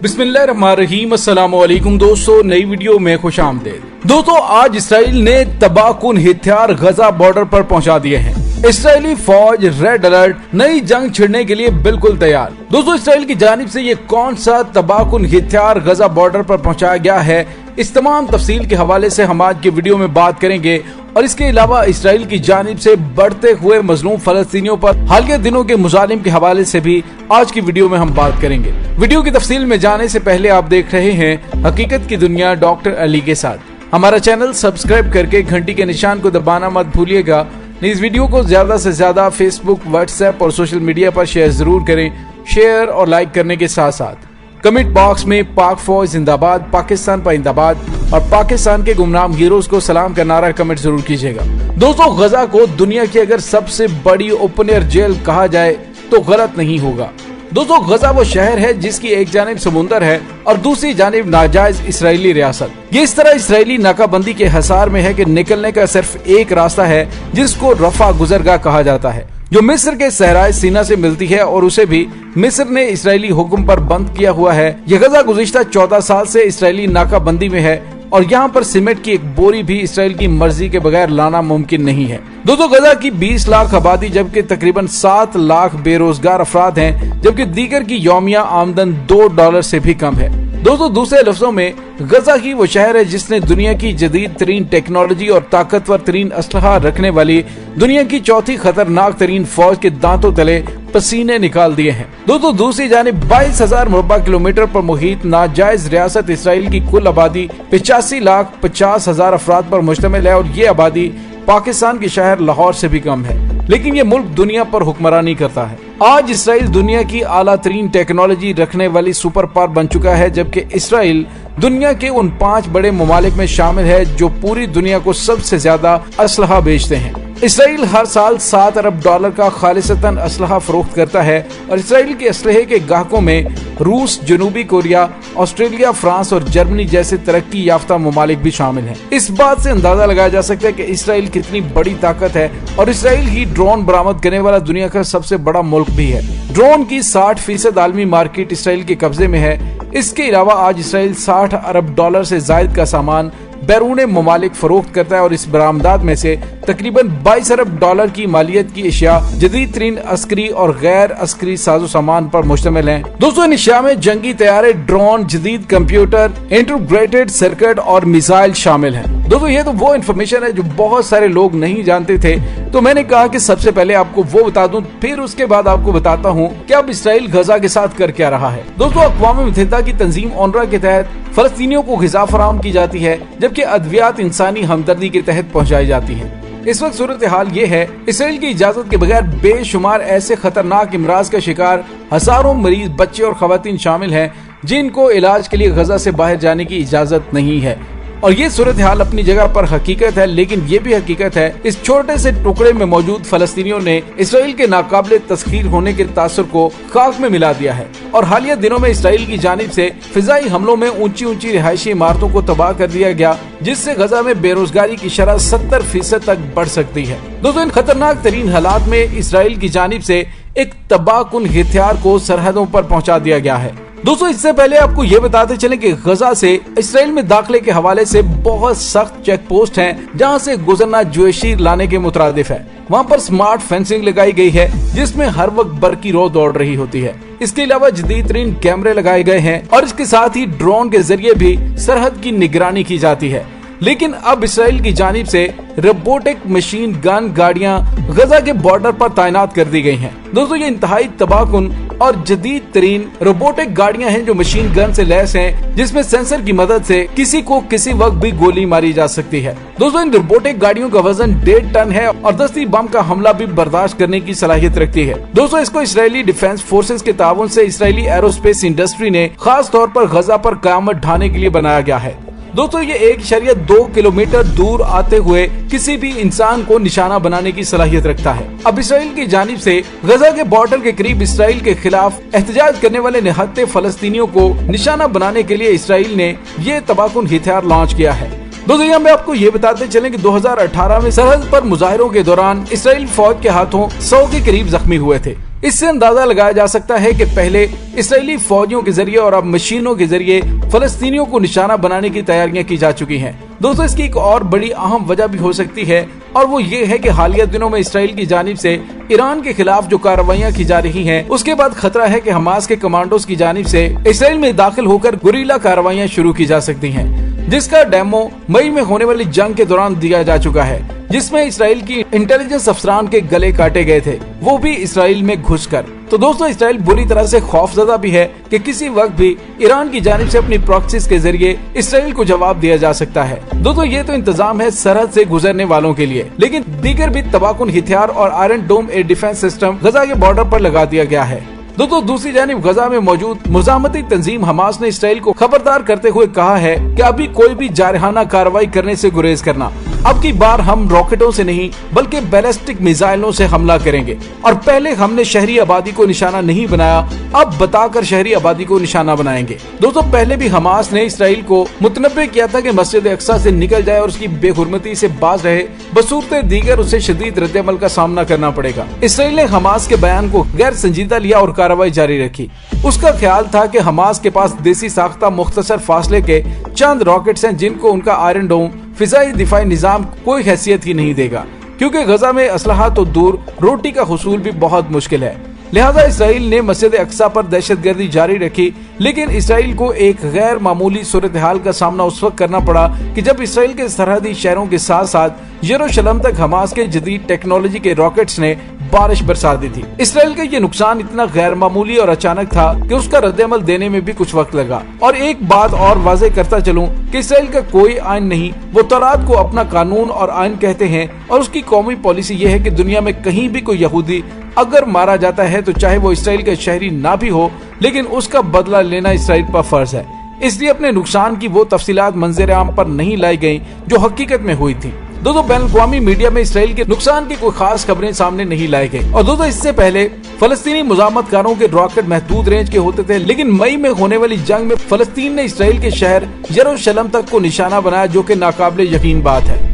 बिस्मिल्लाहिर्रहमानिर्रहीम। अस्सलाम वालेकुम दोस्तों, नई वीडियो में खुश आमदीद। दोस्तों, आज इसराइल ने तबाहकुन हथियार गजा बॉर्डर पर पहुंचा दिए हैं। इसराइली फौज रेड अलर्ट, नई जंग छिड़ने के लिए बिल्कुल तैयार। दोस्तों, इसराइल की जानिब से ये कौन सा तबाहकुन हथियार गजा बॉर्डर पर पहुंचाया गया है, इस तमाम तफसील के हवाले से हम आज के वीडियो में बात करेंगे। और इसके अलावा इसराइल की जानिब से बढ़ते हुए मजलूम फलस्तीनियों पर हालिया दिनों के मुजालिम के हवाले से भी आज की वीडियो में हम बात करेंगे। वीडियो की तफसील में जाने से पहले आप देख रहे हैं हकीकत की दुनिया डॉक्टर अली के साथ। हमारा चैनल सब्सक्राइब करके घंटी के निशान को दबाना मत भूलिएगा। इस वीडियो को ज्यादा से ज्यादा फेसबुक, व्हाट्सएप और सोशल मीडिया पर शेयर जरूर करें। शेयर और लाइक करने के साथ साथ कमेंट बॉक्स में पाक फौज जिंदाबाद, पाकिस्तान पाइंदाबाद और पाकिस्तान के गुमनाम हीरोज को सलाम का नारा कमेंट जरूर कीजिएगा। दोस्तों, गजा को दुनिया की अगर सबसे बड़ी ओपन एयर जेल कहा जाए तो गलत नहीं होगा। दोस्तों, गजा वो शहर है जिसकी एक जानिब समुंदर है और दूसरी जानिब नाजायज इसराइली रियासत। ये इस तरह इसराइली नाकाबंदी के हिसार में है कि निकलने का सिर्फ एक रास्ता है जिसको रफा गुजरगाह कहा जाता है, जो मिस्र के सहराए सीना से मिलती है और उसे भी मिस्र ने इसराइली हुक्म पर बंद किया हुआ है। यह गजा गुज़िश्ता 14 साल से इसराइली नाकाबंदी में है और यहाँ पर सीमेंट की एक बोरी भी इसराइल की मर्जी के बगैर लाना मुमकिन नहीं है। दोस्तों, गजा की 20 लाख आबादी जबकि तकरीबन 7 लाख बेरोजगार अफराद हैं, जबकि दीगर की यौमिया आमदन $2 से भी कम है। दोस्तों, दूसरे लफ्जों में गजा ही वो शहर है जिसने दुनिया की जदीद तरीन टेक्नोलॉजी और ताकतवर तरीन असलहा रखने वाली दुनिया की चौथी खतरनाक तरीन फौज के दांतों तले पसीने निकाल दिए हैं। दोस्तों, दूसरी जानिब 22,000 मुरबा किलोमीटर पर मुहित नाजायज रियासत इसराइल की कुल आबादी 85,50,000 अफराद पर मुश्तमिल है और ये आबादी पाकिस्तान के शहर लाहौर से भी कम है, लेकिन ये मुल्क दुनिया पर हुक्मरानी करता है। आज इसराइल दुनिया की आला तरीन टेक्नोलॉजी रखने वाली सुपर पावर बन चुका है, जबकि इसराइल दुनिया के उन 5 बड़े ममालिक में शामिल है जो पूरी दुनिया को सबसे ज्यादा असलहा बेचते हैं। इसराइल हर साल $7 अरब का खालिसतन असलहा फरोख्त करता है और इसराइल के असलहे के गाहकों में रूस, जनूबी कोरिया, ऑस्ट्रेलिया, फ्रांस और जर्मनी जैसे तरक्की याफ्ता ममालिक भी शामिल हैं। इस बात से अंदाजा लगाया जा सकता है कि इसराइल कितनी बड़ी ताकत है और इसराइल ही ड्रोन बरामद करने वाला दुनिया का सबसे बड़ा मुल्क भी है। ड्रोन की 60% आलमी मार्केट इसराइल के कब्जे में है। इसके अलावा आज इसराइल $60 अरब से जायद का सामान बैरून ममालिक फरोख्त करता है और इस बरामदात में से तकरीबन $22 अरब की मालियत की अशिया जदीद तरीन अस्करी और गैर अस्करी साजो सामान पर मुश्तमिल हैं। दोस्तों, इन अशिया में जंगी तैयारे, ड्रोन, जदीद कंप्यूटर, इंटीग्रेटेड सर्किट और मिसाइल शामिल हैं। दोस्तों, ये तो वो इन्फॉर्मेशन है जो बहुत सारे लोग नहीं जानते थे, तो मैंने कहा कि सबसे पहले आपको वो बता दूं, फिर उसके बाद आपको बताता हूँ कि अब इसराइल गजा के साथ कर क्या रहा है। दोस्तों, अक़वाम मुत्तहिदा की तंजीम ओनरा के तहत फलस्तीनियों को ग़िज़ा फराहम की जाती है, जबकि अद्वियात इंसानी हमदर्दी के तहत पहुँचाई जाती है। इस वक्त सूरत हाल ये है, इसराइल की इजाजत के बगैर बेशुमार ऐसे खतरनाक इमराज का शिकार हजारों मरीज, बच्चे और खवातीन शामिल हैं जिनको इलाज के लिए गजा से बाहर जाने की इजाजत नहीं है। और ये सूरत हाल अपनी जगह पर हकीकत है, लेकिन ये भी हकीकत है इस छोटे से टुकड़े में मौजूद फलस्तीनियों ने इसराइल के नाकाबिले तस्खीर होने के तासुर को खाक में मिला दिया है। और हालिया दिनों में इसराइल की जानिब से फिजाई हमलों में ऊंची ऊंची रिहायशी इमारतों को तबाह कर दिया गया, जिससे गजा में बेरोजगारी की शरह 70% तक बढ़ सकती है। दोस्तों, इन खतरनाक तरीन हालात में इसराइल की जानिब से एक तबाहकुन हथियार को सरहदों पर पहुंचा दिया गया है। दोस्तों, इससे पहले आपको ये बताते चलें कि गजा से इसराइल में दाखिले के हवाले से बहुत सख्त चेक पोस्ट हैं, जहां से गुजरना जोशीर लाने के मुतरादिफ है। वहां पर स्मार्ट फेंसिंग लगाई गई है जिसमें हर वक्त बरकी रो दौड़ रही होती है। इसके अलावा जदीद तरीन कैमरे लगाए गए हैं और इसके साथ ही ड्रोन के जरिए भी सरहद की निगरानी की जाती है। लेकिन अब इसराइल की जानिब से रोबोटिक मशीन गन गाड़ियां गजा के बॉर्डर पर तैनात कर दी गई हैं। दोस्तों, ये इंतहाई तबाहकुन और जदीद तरीन रोबोटिक गाड़ियां हैं जो मशीन गन से लैस हैं, जिसमें सेंसर की मदद से किसी को किसी वक्त भी गोली मारी जा सकती है। दोस्तों, इन रोबोटिक गाड़ियों का वजन 1.5 टन है और दस्ती बम का हमला भी बर्दाश्त करने की सलाहियत रखती है। दोस्तों, इसको इसराइली डिफेंस फोर्सेस के ताउन से इसराइली एरोस्पेस इंडस्ट्री ने खास तौर पर गजा पर क़यामत ढाने के लिए बनाया गया है। दोस्तों, ये 1.2 किलोमीटर दूर आते हुए किसी भी इंसान को निशाना बनाने की सलाहियत रखता है। अब इसराइल की जानिब से गजा के बॉर्डर के करीब इसराइल के खिलाफ एहतजाज करने वाले निहत्थे फलस्तीनियों को निशाना बनाने के लिए इसराइल ने ये तबाहकुन हथियार लॉन्च किया है। दोस्तों, यहाँ मैं आपको ये बताते चलें कि 2018 में सरहद पर मुजाहिरों के दौरान इसराइल फौज के हाथों 100 के करीब जख्मी हुए थे। इससे अंदाजा लगाया जा सकता है कि पहले इसराइली फौजियों के जरिए और अब मशीनों के जरिए फलस्तीनियों को निशाना बनाने की तैयारियां की जा चुकी हैं। दोस्तों, इसकी एक और बड़ी अहम वजह भी हो सकती है और वो ये है कि हालिया दिनों में इसराइल की जानिब से ईरान के खिलाफ जो कार्रवाइयां की जा रही हैं, उसके बाद खतरा है कि हमास के कमांडोज की जानिब से इसराइल में दाखिल होकर गुरिल्ला कार्रवाइयां शुरू की जा सकती हैं, जिसका डेमो मई में होने वाली जंग के दौरान दिया जा चुका है, जिसमें इसराइल की इंटेलिजेंस अफसरान के गले काटे गए थे, वो भी इसराइल में घुसकर। तो दोस्तों, इसराइल बुरी तरह से खौफजदा भी है कि किसी वक्त भी ईरान की जानिब से अपनी प्रॉक्सीज के जरिए इसराइल को जवाब दिया जा सकता है। दोस्तों, ये तो इंतजाम है सरहद से गुजरने वालों के लिए, लेकिन दीगर भी तबाहकुन हथियार और आयरन डोम एयर डिफेंस सिस्टम गजा के बॉर्डर पर लगा दिया गया है। दोस्तों, दूसरी जानिब गजा में मौजूद मुजामती तंजीम हमास ने इसराइल को खबरदार करते हुए कहा है कि अभी कोई भी जारहाना कार्रवाई करने से गुरेज करना। अब की बार हम रॉकेटों से नहीं बल्कि बैलिस्टिक मिसाइलों से हमला करेंगे और पहले हमने शहरी आबादी को निशाना नहीं बनाया, अब बताकर शहरी आबादी को निशाना बनाएंगे। दोस्तों, पहले भी हमास ने इसराइल को मुतनब्बे किया था कि मस्जिद अक्सा से निकल जाए और उसकी बेहुरमती से बाज रहे, बसूरते दीगर उसे शदीद रद्द-ए-अमल का सामना करना पड़ेगा। इसराइल ने हमास के बयान को गैर संजीदा लिया और कार्रवाई जारी रखी। उसका ख्याल था कि हमास के पास देसी साख्ता मुख्तसर फासले के चंद रॉकेट्स हैं जिनको उनका आयरन डोम फिजाई दिफाई निजाम कोई हैसियत ही नहीं देगा, क्योंकि गजा में असलहा तो दूर रोटी का हुसूल भी बहुत मुश्किल है। लिहाजा इसराइल ने मस्जिद अक्सा पर दहशतगर्दी जारी रखी, लेकिन इसराइल को एक गैर मामूली सूरत हाल का सामना उस वक्त करना पड़ा कि जब इसराइल के सरहदी शहरों के साथ साथ यरूशलेम तक हमास के जदीद टेक्नोलॉजी के रॉकेट्स ने बारिश बरसा दी थी। इसराइल का ये नुकसान इतना गैर मामूली और अचानक था कि उसका रद्द-ए-अमल देने में भी कुछ वक्त लगा। और एक बात और वाज़ेह करता चलूं कि इसराइल का कोई आइन नहीं, वो तौरात को अपना कानून और आइन कहते हैं और उसकी कौमी पॉलिसी ये है कि दुनिया में कहीं भी कोई यहूदी अगर मारा जाता है तो चाहे वो इसराइल का शहरी ना भी हो, लेकिन उसका बदला लेना इसराइल पर फर्ज है। इसलिए अपने नुकसान की वो तफसीलात मंजर आम पर नहीं लाई गयी जो हकीकत में हुई थी। दोस्तों, बैनुल-अक़वामी मीडिया में इसराइल के नुकसान की कोई खास खबरें सामने नहीं लाई गई। और दोस्तों, इससे पहले फलस्तीनी मुजामतकारों के रॉकेट महदूद रेंज के होते थे, लेकिन मई में होने वाली जंग में फलस्तीन ने इसराइल के शहर यरूशलेम तक को निशाना बनाया, जो कि नाकाबिले यकीन बात है।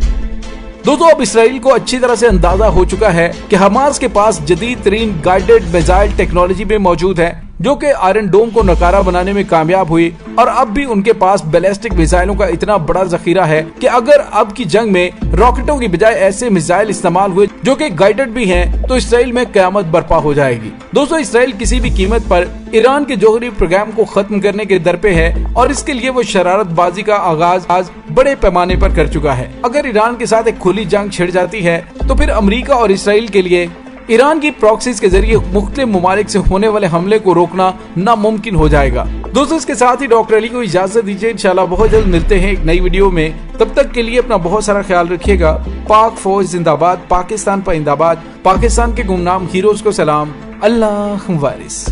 दोस्तों, अब इसराइल को अच्छी तरह से अंदाजा हो चुका है कि हमास के पास जदीद तरीन गाइडेड मिसाइल टेक्नोलॉजी भी मौजूद है, जो कि आयरन डोम को नकारा बनाने में कामयाब हुई। और अब भी उनके पास बैलिस्टिक मिसाइलों का इतना बड़ा जखीरा है कि अगर अब की जंग में रॉकेटों की बजाय ऐसे मिसाइल इस्तेमाल हुए जो कि गाइडेड भी हैं, तो इसराइल में कयामत बर्पा हो जाएगी। दोस्तों, इसराइल किसी भी कीमत पर ईरान के जौहरी प्रोग्राम को खत्म करने के दर पे है और इसके लिए वो शरारतबाजी का आगाज आज बड़े पैमाने पर कर चुका है। अगर ईरान के साथ एक खुली जंग छिड़ जाती है तो फिर अमेरिका और इसराइल के लिए ईरान की प्रॉक्सीज के जरिए मुख्तलिफ ममालिक से होने वाले हमले को रोकना नामुमकिन हो जाएगा। दोस्तों, इसके साथ ही डॉक्टर अली को इजाजत दीजिए। इंशाल्लाह बहुत जल्द मिलते हैं एक नई वीडियो में। तब तक के लिए अपना बहुत सारा ख्याल रखिएगा। पाक फौज जिंदाबाद, पाकिस्तान पाइंदाबाद, पाकिस्तान के गुमनाम हीरोज को सलाम। अल्लाह वारिस।